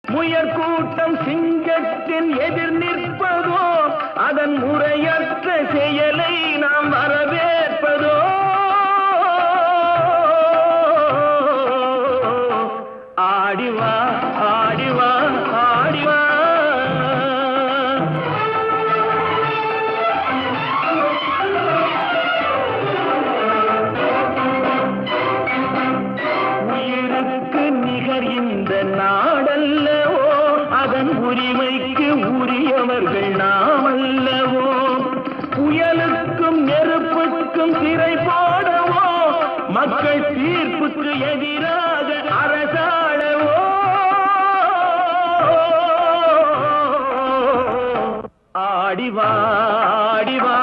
முயற் கூட்டம் சிங்கத்தின் எதிர் நிற்பதோ, அதன் முறையற்ற செயலை நாம் வரவேற்பதோ. ஆடிவா ஆடிவா ஆடிவா, உயிருக்கு நிகர் இந்த நாடல்லவோ, அதன் உரிமைக்கு உரியவர்கள் நாம் அல்லவோ. புயலுக்கும் நெருப்புக்கும் திரை போடவோ, மக்கள் தீர்ப்புக்கு எதிராக அரசாளவோ. ஆடிவா ஆடிவா